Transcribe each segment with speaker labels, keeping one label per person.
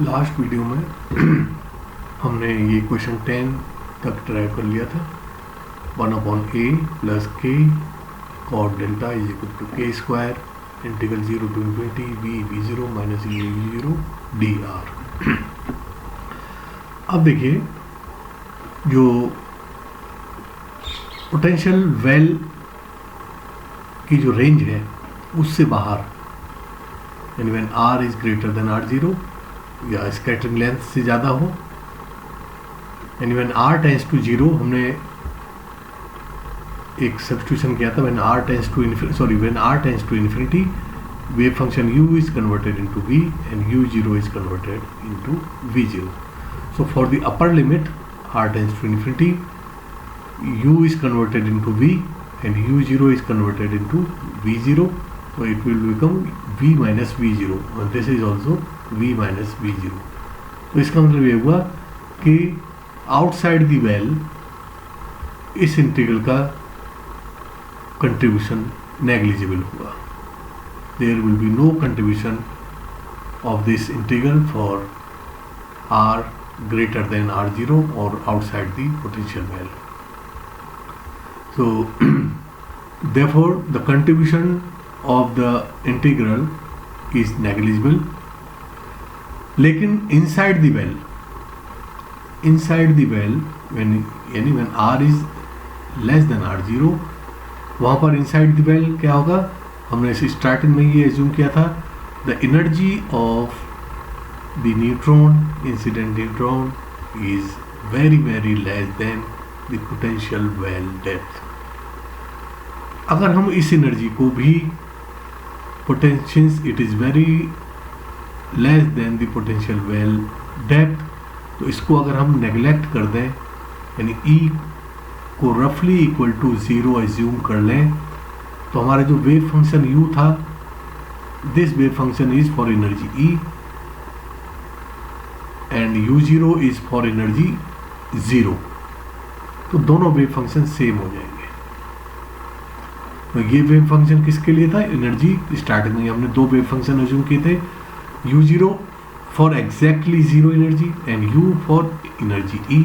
Speaker 1: Last video में हमने ये क्वेश्चन 10 तक ट्राई कर लिया था। 1/a plus k cot delta is equal to k square integral 0 to infinity v0 minus u0 dr। अब देखिए, जो पोटेंशियल वेल की जो रेंज है उससे बाहर, यानी when r is greater than r0 या स्कैटरिंग लेंथ से ज़्यादा हो, यानी व्हेन r टेंड्स टू 0, हमने एक सब्स्टिट्यूशन किया था, when r tends to infinity wave function u is converted into v and u0 is converted into v0. So for the upper limit r tends to infinity, u is converted into v and u0 is converted into v0, so it will become v minus v0 and this is also v minus v0. तो इसका मतलब ये हुआ कि outside the well इस integral का contribution negligible हुआ। There will be no contribution of this integral for r greater than r0 or outside the potential well. So therefore the contribution of the integral is negligible. लेकिन inside the well when r is less than r0, वहाँ पर inside the well क्या होगा? हमने इसे starting में ये assume किया था, the energy of the neutron, incident neutron, is very very less than the potential well depth. अगर हम इस एनर्जी को भी potential it is very less than the potential well depth, तो इसको अगर हम नेग्लेक्ट कर दें, यानी E को रफली इक्वल टू 0 एज्यूम कर लें, तो हमारा जो वेव फंक्शन u था, this wave function is for energy E and u0 is for energy 0, तो दोनों वेव फंक्शन सेम हो जाएंगे। तो ये वेव फंक्शन किसके लिए था? एनर्जी स्टार्टिंग में हमने दो वेव फंक्शन एज्यूम किए थे, u0 for exactly 0 energy and u for energy E,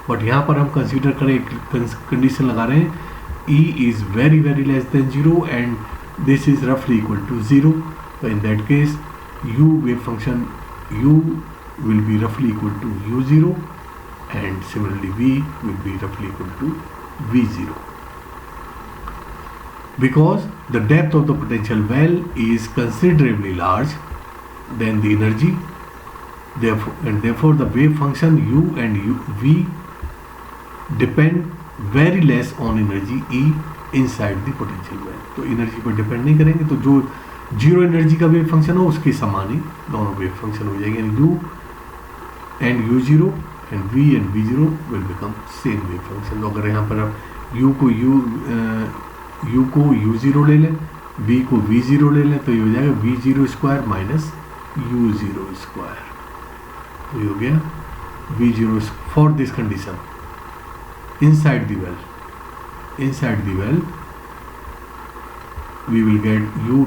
Speaker 1: but यहाँ पर हम कंसीडर करें, कंडीशन लगा रहे हैं, E is very very less than 0 and this is रफली इक्वल टू 0, तो in that case u wave function u will be roughly equal to u0 and similarly v will be roughly equal to v0, because the depth of the potential well is considerably large than the energy, therefore the wave function u and v depend very less on energy E inside the potential well. तो energy पर depend नहीं करेंगे, तो जो zero energy का wave function हो उसके समान ही दोनों वेव फंक्शन हो जाएंगे, यानी u and u0 and v and v0 will become same wave function. तो अगर यहाँ पर आप u को u0 ले लें, v को v0 ले लें, तो ये हो जाएगा v0 square minus u0 square, तो ये हो गया v0 for this condition inside the well we will get u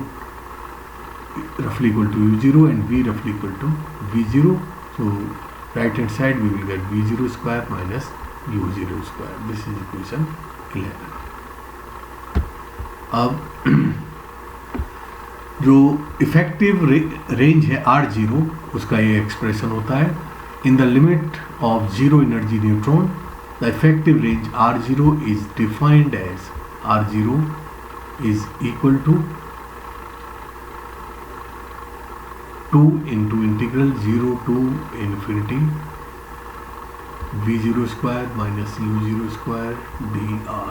Speaker 1: roughly equal to u0 and v roughly equal to v0, so right hand side we will get v0 square minus u0 square. This is equation 11. अब जो effective range है r0, उसका ये expression होता है, in the limit of 0 energy neutron the effective range r0 is defined as r0 is equal to 2 into integral 0 to infinity v0 square minus u0 square dr।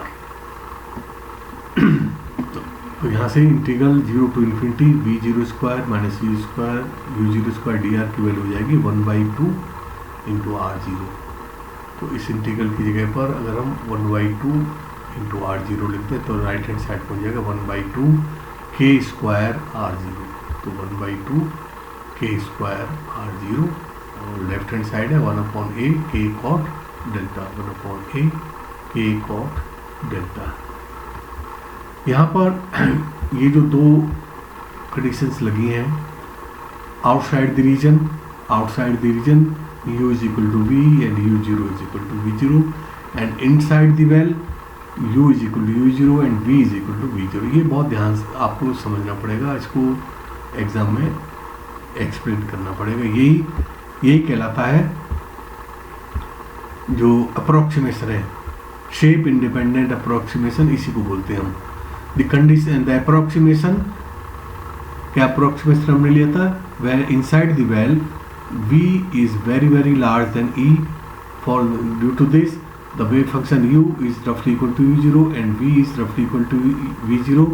Speaker 1: तो यहाँ से integral 0 to infinity v0 square minus u0 square dr की value हो जाएगी 1/2 into r0। तो इस integral की जगह पर अगर हम 1/2 into r0 लिखते हैं, तो राइट हैंड साइड पर हो जाएगा 1/2 k स्क्वायर r0, तो 1/2 k स्क्वायर r0, और लेफ्ट हैंड साइड है 1/a k cot delta, 1/a k cot delta. यहाँ पर ये जो दो कंडीशंस लगी हैं, outside the region outside the region u is equal to v and u0 is equal to v0, and inside the well u is equal to u0 and v is equal to v0. ये बहुत ध्यान से आपको समझना पड़ेगा, इसको exam में explain करना पड़ेगा. यही कहलाता है जो अप्रोक्सीमेशन है, शेप इंडिपेंडेंट अप्रोक्सीमेशन, इसी को बोलते हैं हम. द कंडीशन द अप्रोक्सीमेशन, क्या अप्रोक्सीमेशन हमने लिया था, where inside the well v is very large than e. For due to this the wave function u is roughly equal to u0 and v is roughly equal to v0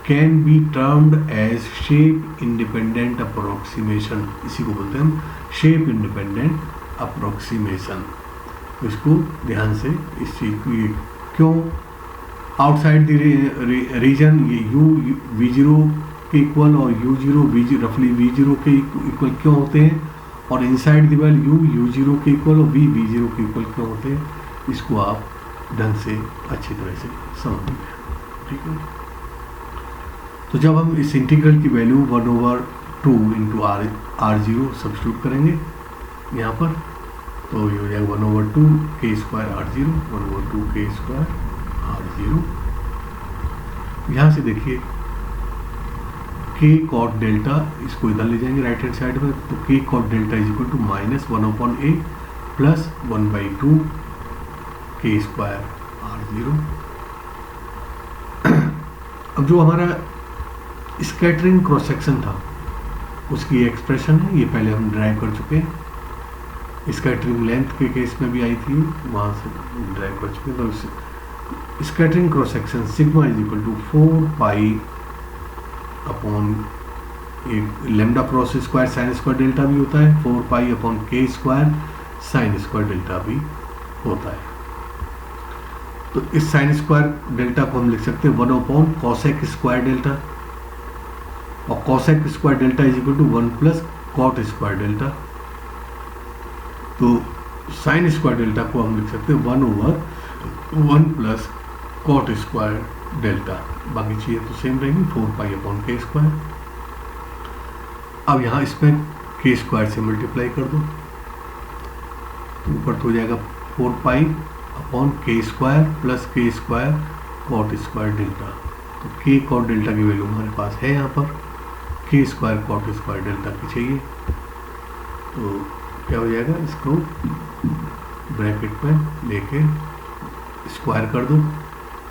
Speaker 1: can be termed as shape independent approximation. इसी को बोलते हैं हम shape independent approximation. तो इसको ध्यान से इस चीज को, ये क्यों आउटसाइड द रीजन ये u v0 के इक्वल और u0 रफली v0 के इक्वल क्यों होते हैं, और इनसाइड द वेल u0 के इक्वल और v0 के इक्वल क्यों होते हैं, इसको आप ढंग से अच्छी तरह से समझेंगे. ठीक है. तो जब हम इस इंटीग्रल की वैल्यू 1/2 इंटू r0 सब्स्टिट्यूट करेंगे यहाँ पर, तो ये हो जाएगा 1/2 k square r0, 1/2 k square r0. यहाँ से देखिए k कॉट डेल्टा, इसको इधर ले जाएंगे राइट हैंड साइड में, तो k cot delta is equal to -1/a plus 1/2 k square r0. अब जो हमारा स्कैटरिंग क्रॉस सेक्शन था उसकी एक्सप्रेशन है, ये पहले हम ड्राइव कर चुके हैं. स्कैटरिंग लेंथ के केस में भी आई थी, वहाँ से ड्राइव कर चुके हैं. तो scattering cross section sigma is equal to 4 pi upon एक lambda cross square sine square delta भी होता है, 4 pi upon K square sine square delta भी होता है. तो इस साइन स्क्वायर डेल्टा को हम लिख सकते हैं 1 अपॉन कॉसेक स्क्वायर डेल्टा, और cosec square delta is equal to 1 plus cot square delta. तो साइन स्क्वायर डेल्टा को हम लिख सकते हैं 1/1 प्लस कॉट स्क्वायर डेल्टा. बाकी चीज़ें तो सेम रहेंगी, 4 पाई अपॉन के स्क्वायर. अब यहाँ इसमें के स्क्वायर से मल्टीप्लाई कर दो, तो ऊपर तो हो जाएगा 4 pi upon K square plus के स्क्वायर कॉट स्क्वायर डेल्टा. तो के कॉट डेल्टा की वैल्यू हमारे पास है यहाँ पर, के स्क्वायर कॉट स्क्वायर डेल्टा की चाहिए. तो क्या हो जाएगा, इसको ब्रैकेट में लेके स्क्वायर कर दो,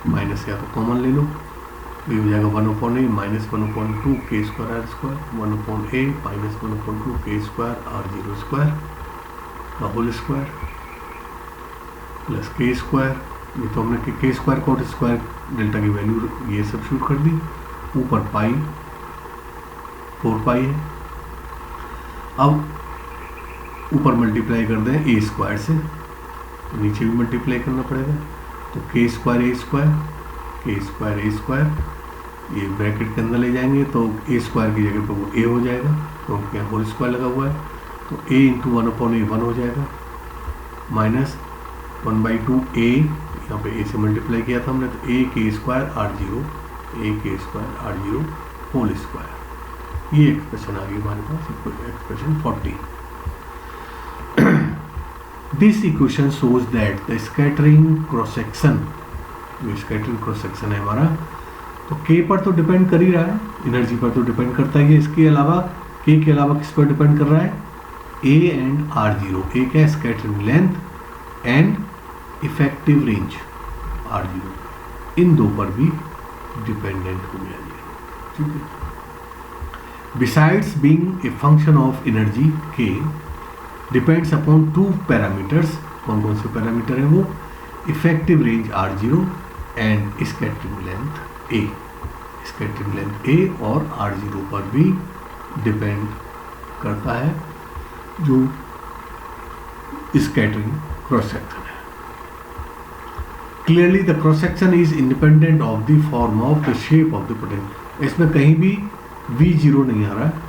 Speaker 1: माइनस या तो कॉमन ले लो, तो ये हो जाएगा 1/a माइनस 1/2 के square are square, 1/a minus 1/2 के स्क्वायर r0 स्क्वायर का होल स्क्वायर प्लस के स्क्वायर. ये तो हमने के स्क्वायर कॉट स्क्वायर डेल्टा की वैल्यू ये सब्स्टिट्यूट कर दी, ऊपर पाई 4 पाई है. अब ऊपर मल्टीप्लाई कर दें ए स्क्वायर से, तो नीचे भी मल्टीप्लाई करना पड़ेगा. तो के स्क्वायर ए स्क्वायर, के स्क्वायर ए स्क्वायर, ये ब्रैकेट के अंदर ले जाएंगे तो ए स्क्वायर की जगह पर वो ए हो जाएगा, क्योंकि यहाँ होल स्क्वायर लगा हुआ है. तो ए इंटू 1/a 1 हो जाएगा, माइनस 1/2 a, यहाँ पे ए से मल्टीप्लाई किया था हमने, तो ए के स्क्वायर r0, ए के स्क्वायर r0 होल स्क्वायर. ये एक्सप्रेशन आ गई हमारे पास, expression 40. This equation shows that the scattering cross section, जो स्कैटरिंग क्रॉस सेक्शन है हमारा, तो k पर तो डिपेंड कर ही रहा है, एनर्जी पर तो डिपेंड करता है. इसके अलावा k के अलावा किस पर डिपेंड कर रहा है, a एंड r0. a क्या है, scattering length and effective range r0, इन दो पर भी डिपेंडेंट हो गया ये. ठीक है. Besides being a function of energy, k depends upon 2 parameters. कौन कौन से पैरामीटर हैं वो, effective range r0 and scattering length a. Scattering length a और r0 पर भी डिपेंड करता है जो स्कैटरिंग क्रॉस सेक्शन है. Clearly the cross section is independent of the form of the shape of the potential. इसमें कहीं भी v0 नहीं आ रहा है,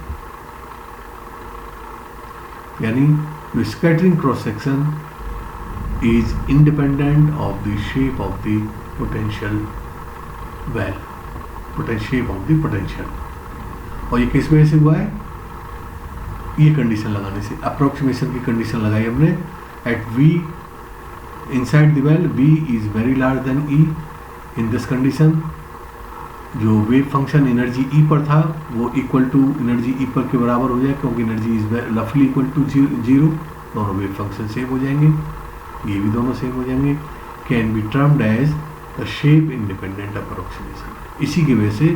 Speaker 1: यानी scattering cross section is independent of the shape of the potential well, shape of the potential. और ये किस वजह से हुआ है, ये कंडीशन लगाने से, अप्रोक्सीमेशन की कंडीशन लगाई हमने, eight v inside the well v is very large than e, in this condition जो वेव फंक्शन एनर्जी ई पर था वो इक्वल टू एनर्जी ई पर के बराबर हो जाए, क्योंकि एनर्जी इज रफली इक्वल टू जीरो, दोनों वेव फंक्शन सेम हो जाएंगे, ये भी दोनों सेम हो जाएंगे, can be termed as the shape independent approximation. इसी की वजह से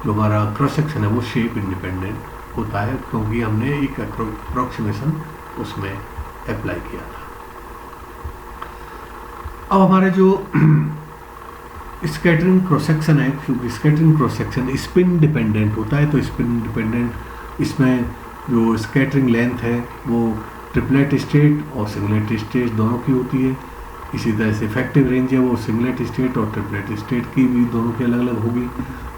Speaker 1: जो हमारा क्रॉस सेक्शन है वो शेप इंडिपेंडेंट होता है, क्योंकि हमने एक अप्रोक्सीमेशन उसमें अप्लाई किया था। अब हमारे जो स्कैटरिंग क्रॉस सेक्शन है, क्योंकि scattering cross section spin dependent होता है, तो स्पिन डिपेंडेंट इसमें जो स्कैटरिंग लेंथ है वो ट्रिपलेट स्टेट और सिंगलेट स्टेट दोनों की होती है। इसी तरह से इफेक्टिव रेंज है वो सिंगलेट स्टेट और ट्रिपलेट स्टेट की भी दोनों की अलग अलग होगी।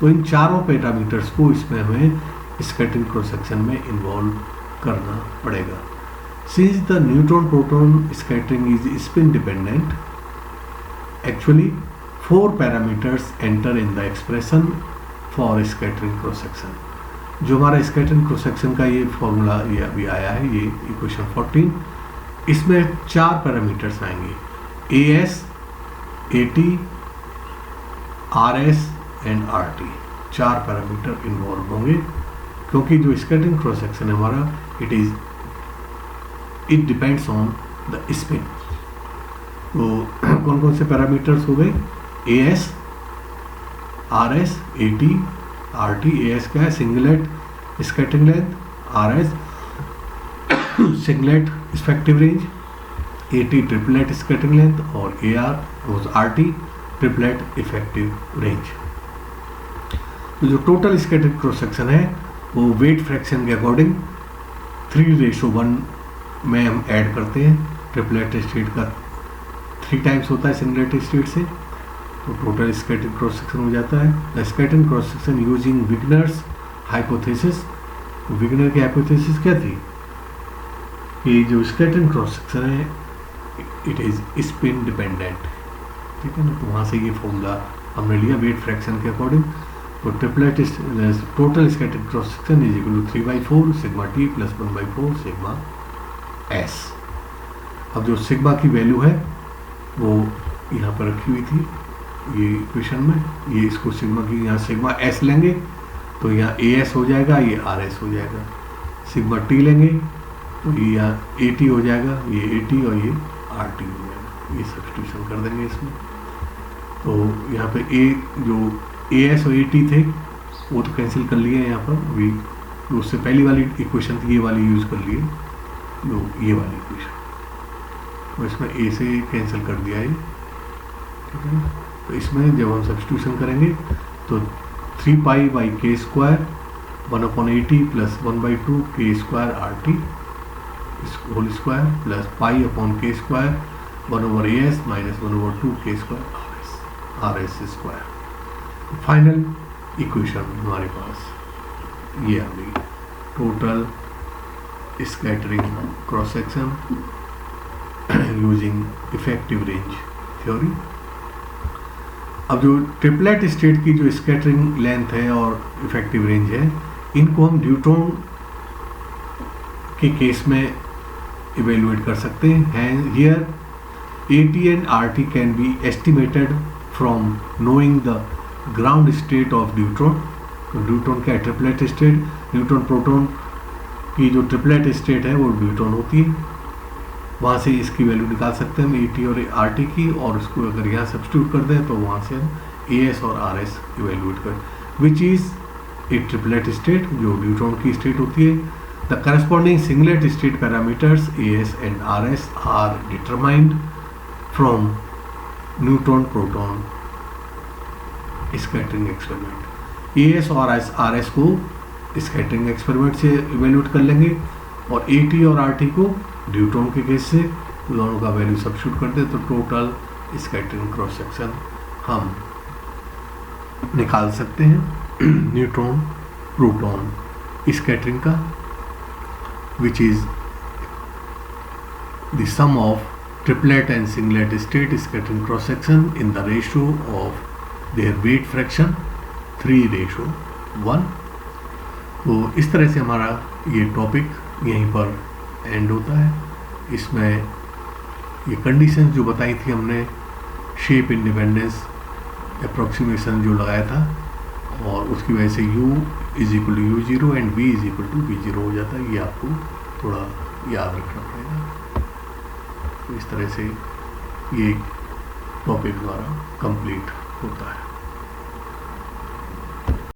Speaker 1: तो इन चारों पैरामीटर्स को इसमें हमें स्कैटरिंग क्रॉस सेक्शन में इन्वॉल्व करना पड़ेगा। Since the neutron proton scattering is spin dependent, actually 4 parameters enter in the expression for scattering cross section। जो हमारा स्कैटरिंग क्रॉस सेक्शन का ये फॉर्मूला ये अभी आया है, ये इक्वेशन 14, इसमें 4 पैरामीटर्स आएंगे, AS, AT, RS and RT, 4 parameter involve होंगे, क्योंकि जो स्कैटरिंग क्रॉस सेक्शन है हमारा it depends on the spin. तो कौन कौन से पैरामीटर्स हो गए, AS, RS, AT, RT। AS क्या है, singlet scattering length, RS singlet effective range, AT triplet scattering length और RT ट्रिपलेट इफेक्टिव रेंज। तो जो टोटल स्कैटरिंग क्रॉस सेक्शन है वो वेट फ्रैक्शन के अकॉर्डिंग 3:1 में हम ऐड करते हैं। ट्रिपलेट स्टेट का 3 टाइम्स होता है सिंगलेट स्टेट से, तो टोटल स्कैटरिंग क्रॉस सेक्शन हो जाता है। The scattering cross section using Wigner's hypothesis. Wigner की हाइपोथेसिस क्या थी कि जो स्कैटरिंग क्रॉस सेक्शन है इट इज स्पिन डिपेंडेंट, ठीक है ना। तो वहाँ से ये फॉर्मूला हमने लिया वेट फ्रैक्शन के अकॉर्डिंग। तो triplet total scattering cross section is equal to 3/4 sigma T plus 1/4 sigma S. अब जो सिग्मा की वैल्यू है वो यहाँ पर रखी हुई थी ये इक्वेशन में, ये इसको सिग्मा की यहाँ सिग्मा एस लेंगे तो यहाँ AS हो जाएगा, ये RS हो जाएगा। सिग्मा टी लेंगे तो ये यहाँ AT हो जाएगा, ये AT और ये RT हो जाएगा। ये सब्स्टिट्यूशन कर देंगे इसमें। तो यहाँ पे जो AS और AT थे वो तो कैंसिल कर लिए यहाँ पर, अभी तो उससे पहली वाली इक्वेशन थी ये वाली यूज़ कर लिए, जो ये वाली इक्वेशन, तो इसमें A से कैंसिल कर दिया ये, ठीक है ना। तो इसमें जब हम सब्स्टिट्यूशन करेंगे तो 3π/k² 1/80 plus 1/2 k² RT whole square plus π/k² 1/AS minus 1/2 k² RS square. Final equation हमारे पास ये आ गई, total scattering cross section using effective range theory. अब जो ट्रिपलेट स्टेट की जो स्कैटरिंग लेंथ है और इफेक्टिव रेंज है, इनको हम न्यूट्रॉन के केस में इवेल्युएट कर सकते हैं। Here AT and RT can be estimated from knowing the ground state of neutron. तो न्यूट्रॉन क्या है, ट्रिपलेट स्टेट। न्यूट्रॉन प्रोटॉन की जो ट्रिपलेट स्टेट है वो न्यूट्रॉन होती है, वहाँ से इसकी वैल्यू निकाल सकते हैं हम AT और RT की, और उसको अगर यहाँ सब्स्टिट्यूट कर दें तो वहाँ से हम AS और RS इवेल्युएट कर, which is a triplet state जो न्यूट्रॉन की स्टेट होती है। The corresponding singlet state parameters AS and RS are determined from neutron proton scattering experiment. AS और RS को स्कैटरिंग एक्सपेरिमेंट से इवेल्युएट कर लेंगे, और AT और RT को न्यूट्रॉन के केस से दोनों का वैल्यू सब्स्टिट्यूट करते हैं, तो टोटल स्कैटरिंग क्रॉस सेक्शन हम निकाल सकते हैं न्यूट्रॉन प्रोटॉन स्कैटरिंग का, which is the sum of triplet and singlet state scattering cross section in the ratio of their weight fraction 3:1। तो इस तरह से हमारा ये टॉपिक यहीं पर एंड होता है। इसमें ये कंडीशन जो बताई थी हमने, शेप इंडिपेंडेंस अप्रोक्सीमेशन जो लगाया था, और उसकी वजह से u is equal to u0 and v is equal to v0 हो जाता है। ये आपको थोड़ा याद रखना पड़ेगा। तो इस तरह से ये टॉपिक द्वारा कंप्लीट होता है।